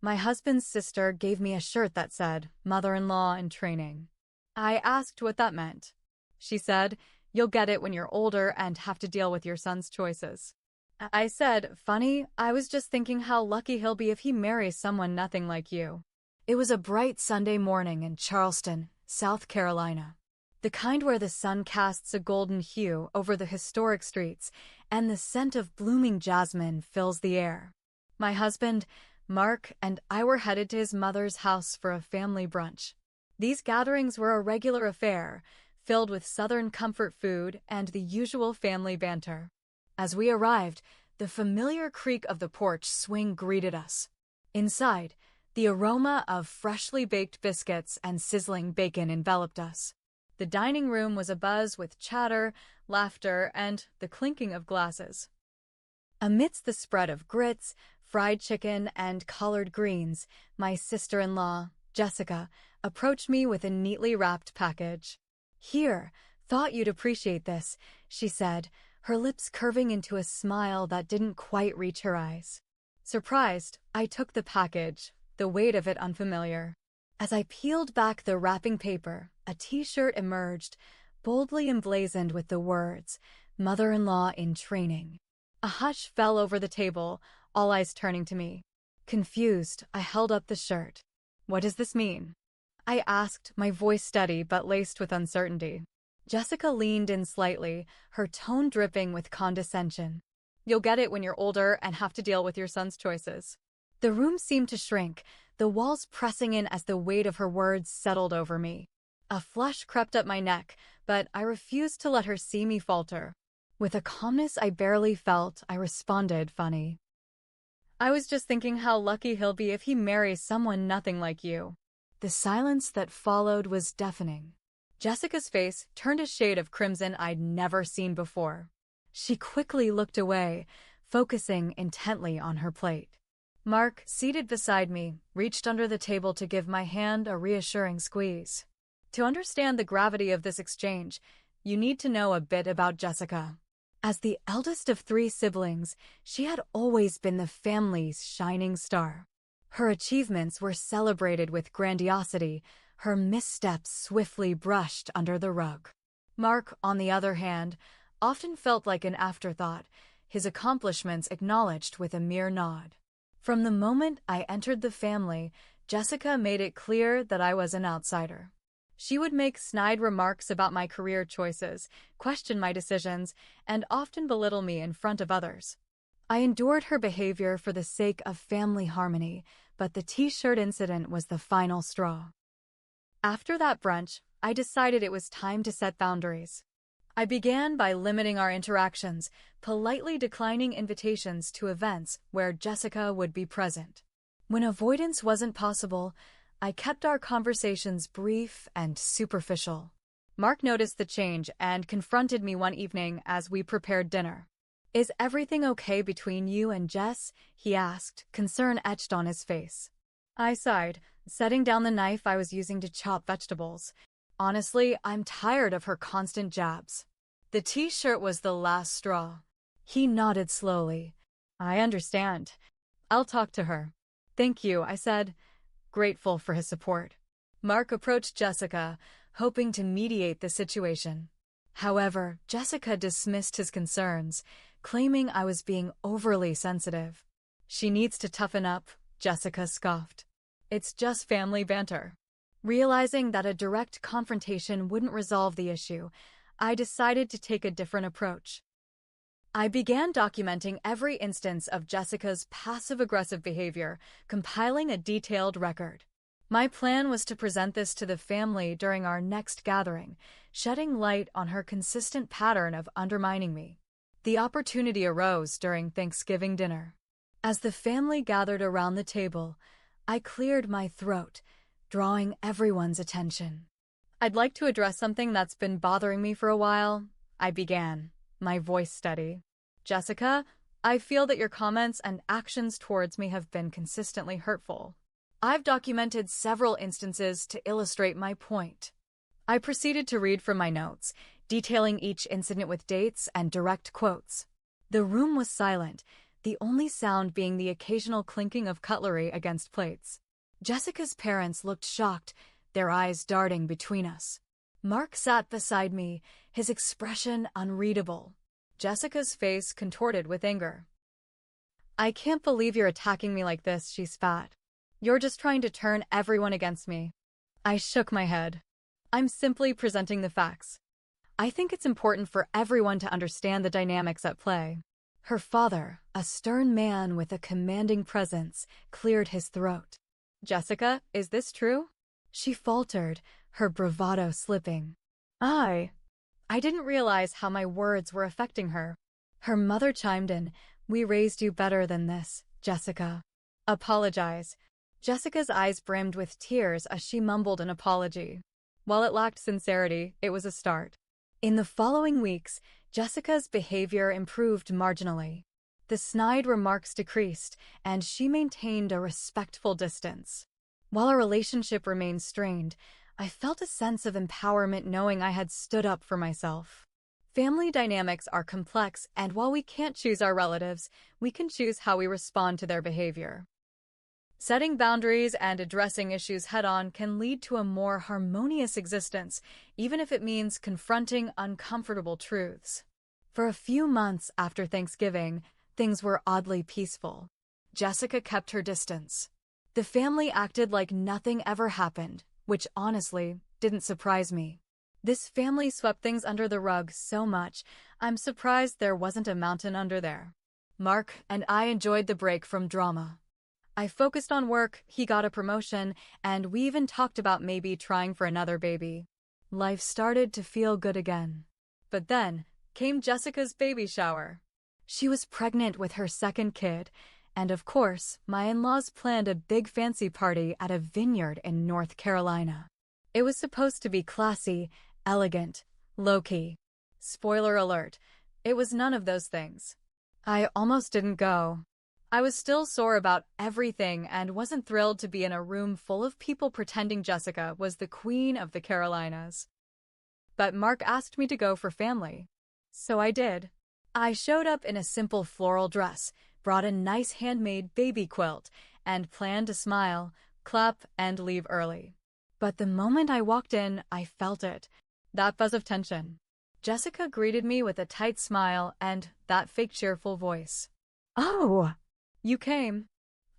My husband's sister gave me a shirt that said, "Mother-in-law in training." I asked what that meant. She said, "You'll get it when you're older and have to deal with your son's choices." I said, "Funny, I was just thinking how lucky he'll be if he marries someone nothing like you." It was a bright Sunday morning in Charleston, South Carolina. The kind where the sun casts a golden hue over the historic streets and the scent of blooming jasmine fills the air. My husband, Mark, and I were headed to his mother's house for a family brunch. These gatherings were a regular affair, filled with Southern comfort food and the usual family banter. As we arrived, the familiar creak of the porch swing greeted us. Inside, the aroma of freshly baked biscuits and sizzling bacon enveloped us. The dining room was abuzz with chatter, laughter, and the clinking of glasses. Amidst the spread of grits, fried chicken, and collard greens, my sister-in-law, Jessica, approached me with a neatly wrapped package. "Here, thought you'd appreciate this," she said, her lips curving into a smile that didn't quite reach her eyes. Surprised, I took the package, the weight of it unfamiliar. As I peeled back the wrapping paper, a T-shirt emerged, boldly emblazoned with the words, "Mother-in-law in training." A hush fell over the table, all eyes turning to me. Confused, I held up the shirt. "What does this mean?" I asked, my voice steady but laced with uncertainty. Jessica leaned in slightly, her tone dripping with condescension. "You'll get it when you're older and have to deal with your son's choices." The room seemed to shrink, the walls pressing in as the weight of her words settled over me. A flush crept up my neck, but I refused to let her see me falter. With a calmness I barely felt, I responded, "Funny. I was just thinking how lucky he'll be if he marries someone nothing like you." The silence that followed was deafening. Jessica's face turned a shade of crimson I'd never seen before. She quickly looked away, focusing intently on her plate. Mark, seated beside me, reached under the table to give my hand a reassuring squeeze. To understand the gravity of this exchange, you need to know a bit about Jessica. As the eldest of 3 siblings, she had always been the family's shining star. Her achievements were celebrated with grandiosity, her missteps swiftly brushed under the rug. Mark, on the other hand, often felt like an afterthought, his accomplishments acknowledged with a mere nod. From the moment I entered the family, Jessica made it clear that I was an outsider. She would make snide remarks about my career choices, question my decisions, and often belittle me in front of others. I endured her behavior for the sake of family harmony, but the T-shirt incident was the final straw. After that brunch, I decided it was time to set boundaries. I began by limiting our interactions, politely declining invitations to events where Jessica would be present. When avoidance wasn't possible, I kept our conversations brief and superficial. Mark noticed the change and confronted me one evening as we prepared dinner. "Is everything okay between you and Jess?" he asked, concern etched on his face. I sighed, setting down the knife I was using to chop vegetables. "Honestly, I'm tired of her constant jabs." The T-shirt was the last straw. He nodded slowly. "I understand. I'll talk to her." "Thank you," I said, grateful for his support. Mark approached Jessica, hoping to mediate the situation. However, Jessica dismissed his concerns, claiming I was being overly sensitive. "She needs to toughen up," Jessica scoffed. "It's just family banter." Realizing that a direct confrontation wouldn't resolve the issue, I decided to take a different approach. I began documenting every instance of Jessica's passive-aggressive behavior, compiling a detailed record. My plan was to present this to the family during our next gathering, shedding light on her consistent pattern of undermining me. The opportunity arose during Thanksgiving dinner. As the family gathered around the table, I cleared my throat, drawing everyone's attention. "I'd like to address something that's been bothering me for a while," I began, my voice steady. "Jessica, I feel that your comments and actions towards me have been consistently hurtful. I've documented several instances to illustrate my point." I proceeded to read from my notes, detailing each incident with dates and direct quotes. The room was silent, the only sound being the occasional clinking of cutlery against plates. Jessica's parents looked shocked, their eyes darting between us. Mark sat beside me, his expression unreadable. Jessica's face contorted with anger. "I can't believe you're attacking me like this," she spat. "You're just trying to turn everyone against me." I shook my head. "I'm simply presenting the facts. I think it's important for everyone to understand the dynamics at play." Her father, a stern man with a commanding presence, cleared his throat. "Jessica, is this true?" She faltered, her bravado slipping. I didn't realize how my words were affecting her. Her mother chimed in. "We raised you better than this, Jessica." "Apologize." Jessica's eyes brimmed with tears as she mumbled an apology. While it lacked sincerity, it was a start. In the following weeks, Jessica's behavior improved marginally. The snide remarks decreased, and she maintained a respectful distance. While our relationship remained strained, I felt a sense of empowerment knowing I had stood up for myself. Family dynamics are complex, and while we can't choose our relatives, we can choose how we respond to their behavior. Setting boundaries and addressing issues head-on can lead to a more harmonious existence, even if it means confronting uncomfortable truths. For a few months after Thanksgiving, things were oddly peaceful. Jessica kept her distance. The family acted like nothing ever happened, which honestly didn't surprise me. This family swept things under the rug so much, I'm surprised there wasn't a mountain under there. Mark and I enjoyed the break from drama. I focused on work, he got a promotion, and we even talked about maybe trying for another baby. Life started to feel good again. But then came Jessica's baby shower. She was pregnant with her second kid, and of course, my in-laws planned a big fancy party at a vineyard in North Carolina. It was supposed to be classy, elegant, low-key. Spoiler alert, it was none of those things. I almost didn't go. I was still sore about everything and wasn't thrilled to be in a room full of people pretending Jessica was the Queen of the Carolinas. But Mark asked me to go for family. So I did. I showed up in a simple floral dress, brought a nice handmade baby quilt, and planned to smile, clap, and leave early. But the moment I walked in, I felt it. That buzz of tension. Jessica greeted me with a tight smile and that fake cheerful voice. "Oh, you came.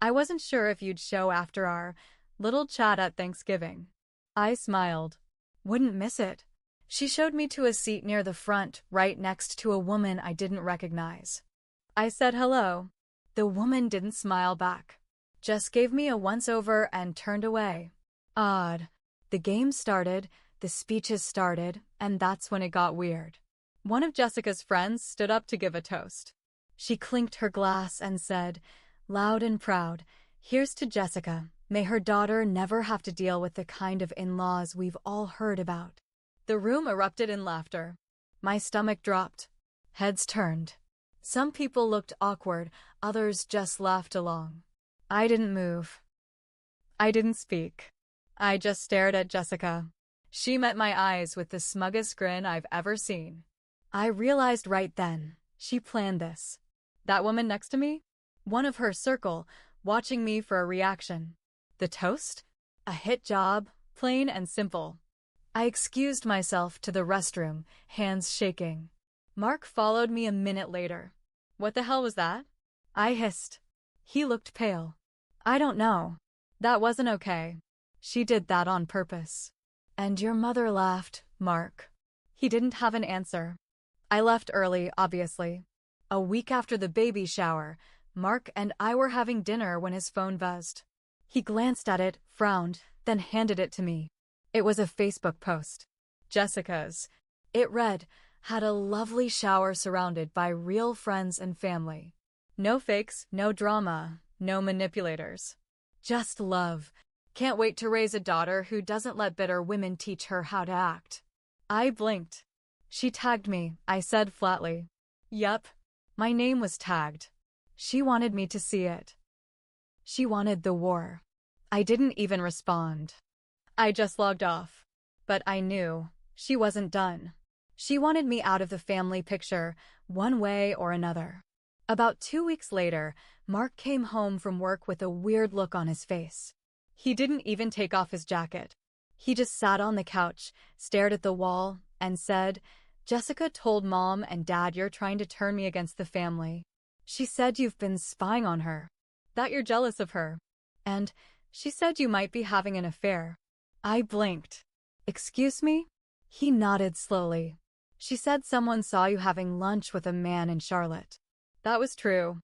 I wasn't sure if you'd show after our little chat at Thanksgiving." I smiled. "Wouldn't miss it." She showed me to a seat near the front, right next to a woman I didn't recognize. I said hello. The woman didn't smile back. Just gave me a once-over and turned away. Odd. The game started, the speeches started, and that's when it got weird. One of Jessica's friends stood up to give a toast. She clinked her glass and said, loud and proud, "Here's to Jessica. May her daughter never have to deal with the kind of in-laws we've all heard about." The room erupted in laughter. My stomach dropped. Heads turned. Some people looked awkward, others just laughed along. I didn't move. I didn't speak. I just stared at Jessica. She met my eyes with the smuggest grin I've ever seen. I realized right then, she planned this. That woman next to me? One of her circle, watching me for a reaction. The toast? A hit job, plain and simple. I excused myself to the restroom, hands shaking. Mark followed me a minute later. "What the hell was that?" I hissed. He looked pale. "I don't know. That wasn't okay. She did that on purpose." "And your mother laughed, Mark." He didn't have an answer. I left early, obviously. A week after the baby shower, Mark and I were having dinner when his phone buzzed. He glanced at it, frowned, then handed it to me. It was a Facebook post. Jessica's. It read, "Had a lovely shower surrounded by real friends and family. No fakes, no drama, no manipulators. Just love. Can't wait to raise a daughter who doesn't let bitter women teach her how to act." I blinked. "She tagged me," I said flatly. "Yup." My name was tagged. She wanted me to see it. She wanted the war. I didn't even respond. I just logged off. But I knew she wasn't done. She wanted me out of the family picture, one way or another. About 2 weeks later, Mark came home from work with a weird look on his face. He didn't even take off his jacket. He just sat on the couch, stared at the wall, and said, "Jessica told Mom and Dad you're trying to turn me against the family. She said you've been spying on her, that you're jealous of her, and she said you might be having an affair." I blinked. "Excuse me?" He nodded slowly. "She said someone saw you having lunch with a man in Charlotte." That was true.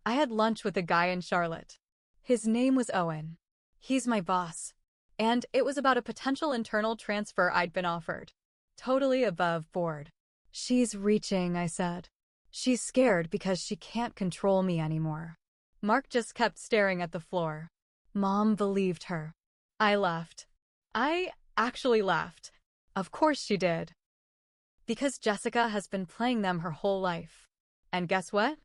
I had lunch with a guy in Charlotte. His name was Owen. He's my boss. And it was about a potential internal transfer I'd been offered. Totally above board. "She's reaching," I said. "She's scared because she can't control me anymore." Mark just kept staring at the floor. Mom believed her. I laughed. I actually laughed. Of course she did. Because Jessica has been playing them her whole life. And guess what?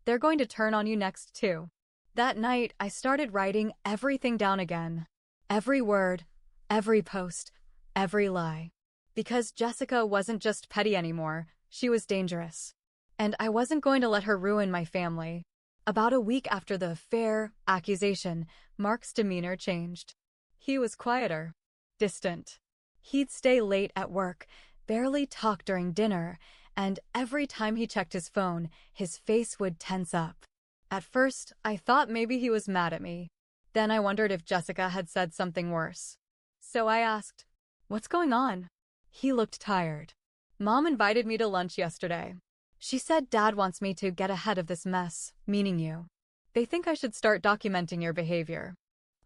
They're going to turn on you next too. That night, I started writing everything down again. Every word, every post, every lie. Because Jessica wasn't just petty anymore, she was dangerous. And I wasn't going to let her ruin my family. About a week after the affair accusation, Mark's demeanor changed. He was quieter, distant. He'd stay late at work, barely talk during dinner, and every time he checked his phone, his face would tense up. At first, I thought maybe he was mad at me. Then I wondered if Jessica had said something worse. So I asked, "What's going on?" He looked tired. "Mom invited me to lunch yesterday. She said Dad wants me to get ahead of this mess, meaning you. They think I should start documenting your behavior."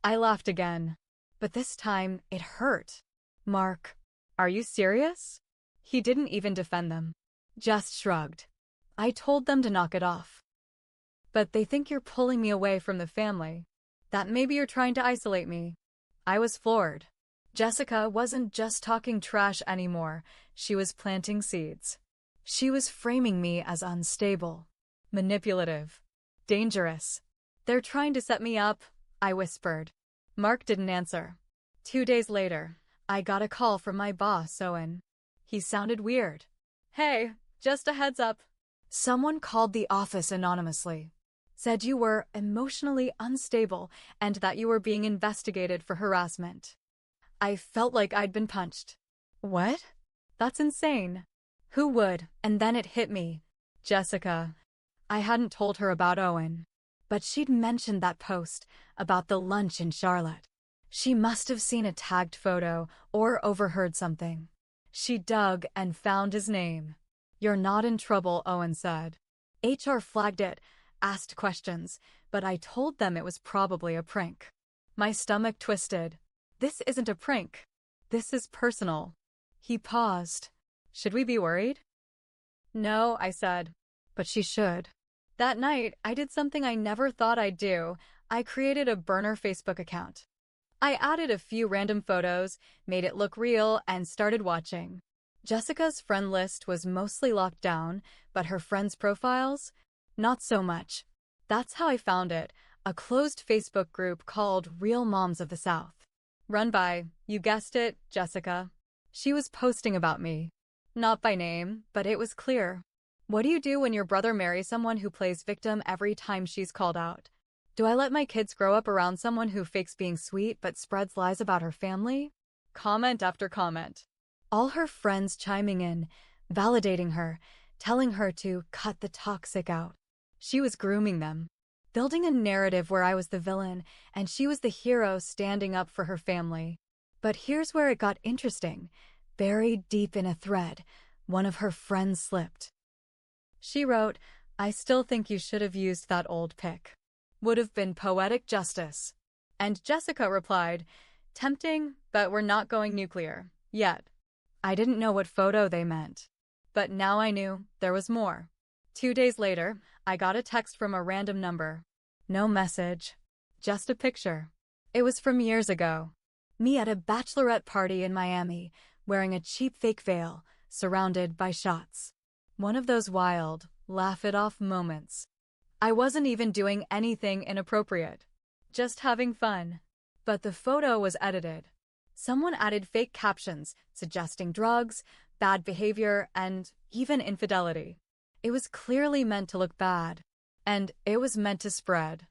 I laughed again. But this time, it hurt. "Mark, are you serious?" He didn't even defend them. Just shrugged. "I told them to knock it off. But they think you're pulling me away from the family. That maybe you're trying to isolate me." I was floored. Jessica wasn't just talking trash anymore. She was planting seeds. She was framing me as unstable, manipulative, dangerous. "They're trying to set me up," I whispered. Mark didn't answer. 2 days later, I got a call from my boss, Owen. He sounded weird. "Hey, just a heads up. Someone called the office anonymously. Said you were emotionally unstable and that you were being investigated for harassment." I felt like I'd been punched. What? That's insane. Who would? And then it hit me. Jessica. I hadn't told her about Owen. But she'd mentioned that post about the lunch in Charlotte. She must have seen a tagged photo or overheard something. She dug and found his name. "You're not in trouble," Owen said. HR flagged it, asked questions, but I told them it was probably a prank. My stomach twisted. This isn't a prank. This is personal. He paused. "Should we be worried?" "No," I said. "But she should." That night, I did something I never thought I'd do. I created a burner Facebook account. I added a few random photos, made it look real, and started watching. Jessica's friend list was mostly locked down, but her friends' profiles? Not so much. That's how I found it, a closed Facebook group called Real Moms of the South. Run by, you guessed it, Jessica. She was posting about me. Not by name, but it was clear. What do you do when your brother marries someone who plays victim every time she's called out? Do I let my kids grow up around someone who fakes being sweet but spreads lies about her family? Comment after comment. All her friends chiming in, validating her, telling her to cut the toxic out. She was grooming them, building a narrative where I was the villain and she was the hero standing up for her family. But here's where it got interesting. Buried deep in a thread, one of her friends slipped. She wrote, "I still think you should have used that old pic. Would have been poetic justice." And Jessica replied, "Tempting, but we're not going nuclear. Yet." I didn't know what photo they meant. But now I knew there was more. 2 days later, I got a text from a random number. No message. Just a picture. It was from years ago. Me at a bachelorette party in Miami, wearing a cheap fake veil, surrounded by shots. One of those wild, laugh-it-off moments. I wasn't even doing anything inappropriate. Just having fun. But the photo was edited. Someone added fake captions suggesting drugs, bad behavior, and even infidelity. It was clearly meant to look bad. and it was meant to spread.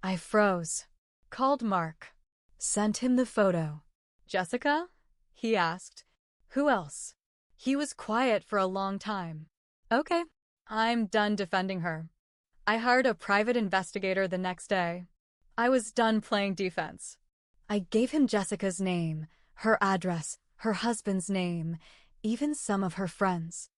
I froze. Called Mark. Sent him the photo. Jessica? He asked. Who else? He was quiet for a long time. Okay, I'm done defending her. I hired a private investigator the next day. I was done playing defense. I gave him Jessica's name, her address, her husband's name, even some of her friends.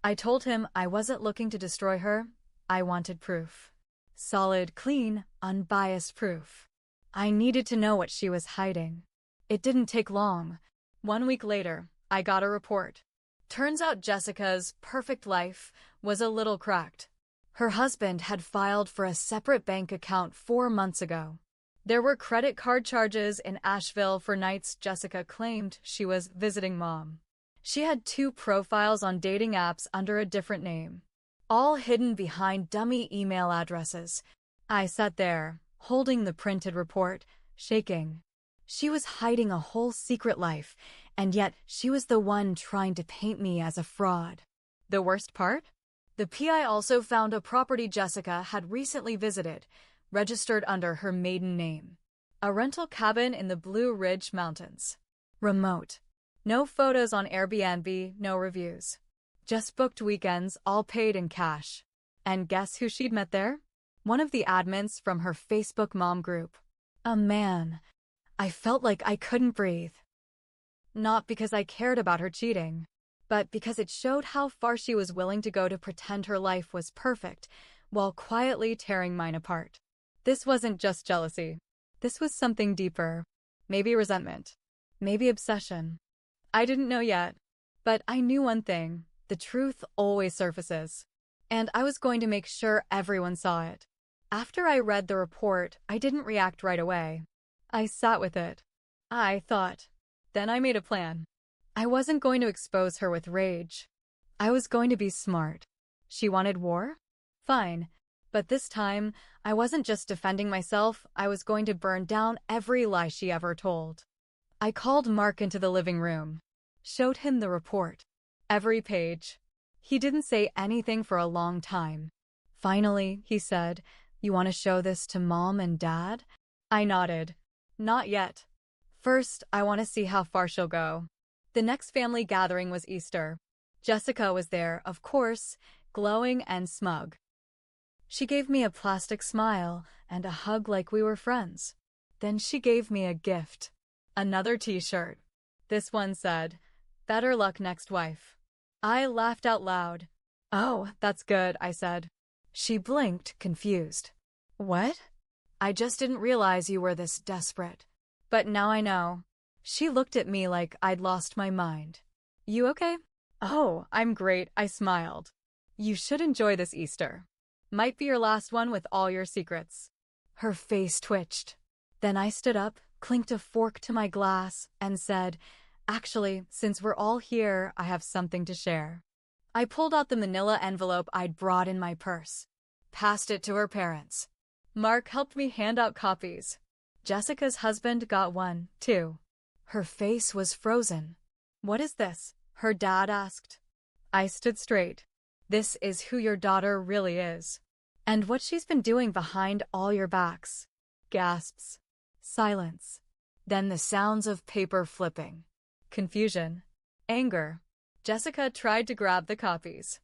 I told him I wasn't looking to destroy her. I wanted proof. Solid, clean, unbiased proof. I needed to know what she was hiding. It didn't take long. 1 week later, I got a report. Turns out Jessica's perfect life was a little cracked. Her husband had filed for a separate bank account 4 months ago. There were credit card charges in Asheville for nights Jessica claimed she was visiting mom. She had 2 profiles on dating apps under a different name, all hidden behind dummy email addresses. I sat there, holding the printed report, shaking. She was hiding a whole secret life, and yet she was the one trying to paint me as a fraud. The worst part? The PI also found a property Jessica had recently visited, registered under her maiden name. A rental cabin in the Blue Ridge Mountains. Remote. No photos on Airbnb, no reviews. Just booked weekends, all paid in cash. And guess who she'd met there? One of the admins from her Facebook mom group. A man. I felt like I couldn't breathe. Not because I cared about her cheating, but because it showed how far she was willing to go to pretend her life was perfect, while quietly tearing mine apart. This wasn't just jealousy. This was something deeper. Maybe resentment. Maybe obsession. I didn't know yet. But I knew one thing. The truth always surfaces. And I was going to make sure everyone saw it. After I read the report, I didn't react right away. I sat with it. I thought. Then I made a plan. I wasn't going to expose her with rage. I was going to be smart. She wanted war? Fine. But this time, I wasn't just defending myself, I was going to burn down every lie she ever told. I called Mark into the living room. Showed him the report. Every page. He didn't say anything for a long time. Finally, he said, "You want to show this to Mom and Dad?" I nodded. Not yet. First, I want to see how far she'll go. The next family gathering was Easter. Jessica was there, of course, glowing and smug. She gave me a plastic smile and a hug like we were friends. Then she gave me a gift. Another t-shirt. This one said, "Better luck next wife." I laughed out loud. "Oh, that's good," I said. She blinked, confused. "What?" "I just didn't realize you were this desperate. But now I know." She looked at me like I'd lost my mind. "You okay?" "Oh, I'm great," I smiled. "You should enjoy this Easter. Might be your last one with all your secrets." Her face twitched. Then I stood up, clinked a fork to my glass, and said, "Actually, since we're all here, I have something to share." I pulled out the manila envelope I'd brought in my purse. Passed it to her parents. Mark helped me hand out copies. Jessica's husband got one, too. Her face was frozen. "What is this?" her dad asked. I stood straight. "This is who your daughter really is. And what she's been doing behind all your backs." Gasps. Silence. Then the sounds of paper flipping. Confusion. Anger. Jessica tried to grab the copies.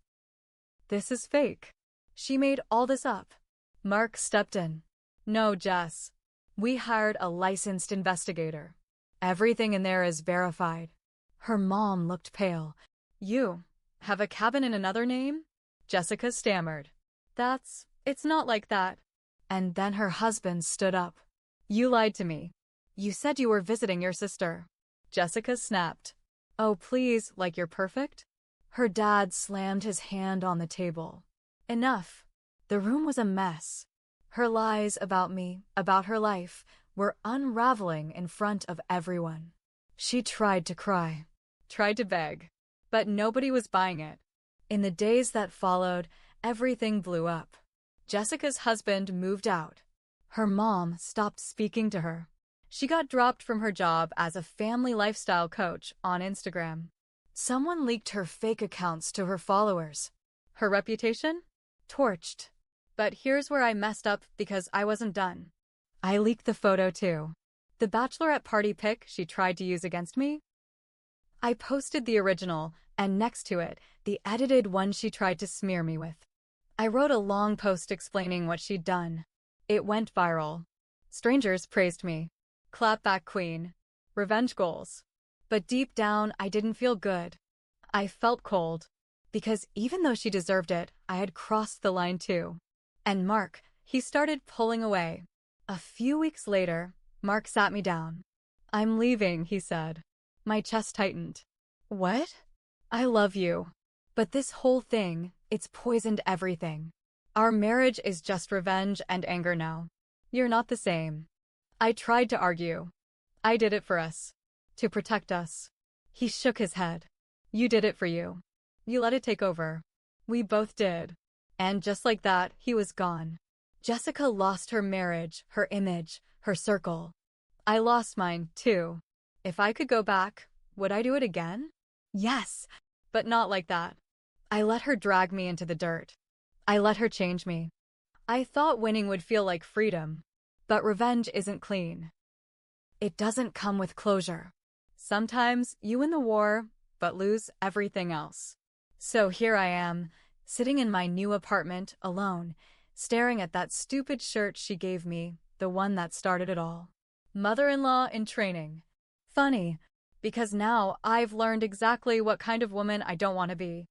"This is fake. She made all this up." Mark stepped in. "No, Jess. We hired a licensed investigator. Everything in there is verified." Her mom looked pale. "You have a cabin in another name?" Jessica stammered. It's not like that." And then her husband stood up. "You lied to me. You said you were visiting your sister." Jessica snapped. "Oh, please, like you're perfect?" Her dad slammed his hand on the table. Enough. The room was a mess. Her lies about me, about her life, were unraveling in front of everyone. She tried to cry, tried to beg, but nobody was buying it. In the days that followed, everything blew up. Jessica's husband moved out. Her mom stopped speaking to her. She got dropped from her job as a family lifestyle coach on Instagram. Someone leaked her fake accounts to her followers. Her reputation? Torched. But here's where I messed up because I wasn't done. I leaked the photo too. The bachelorette party pic she tried to use against me? I posted the original, and next to it, the edited one she tried to smear me with. I wrote a long post explaining what she'd done. It went viral. Strangers praised me. Clapback queen. Revenge goals. But deep down, I didn't feel good. I felt cold. Because even though she deserved it, I had crossed the line too. And Mark, he started pulling away. A few weeks later, Mark sat me down. "I'm leaving," he said. My chest tightened. "What?" "I love you. But this whole thing, it's poisoned everything. Our marriage is just revenge and anger now. You're not the same." I tried to argue. "I did it for us. To protect us." He shook his head. "You did it for you. You let it take over." We both did. And just like that, he was gone. Jessica lost her marriage, her image, her circle. I lost mine, too. If I could go back, would I do it again? Yes, but not like that. I let her drag me into the dirt. I let her change me. I thought winning would feel like freedom. But revenge isn't clean. It doesn't come with closure. Sometimes you win the war, but lose everything else. So here I am, sitting in my new apartment, alone, staring at that stupid shirt she gave me, the one that started it all. Mother-in-law in training. Funny, because now I've learned exactly what kind of woman I don't want to be.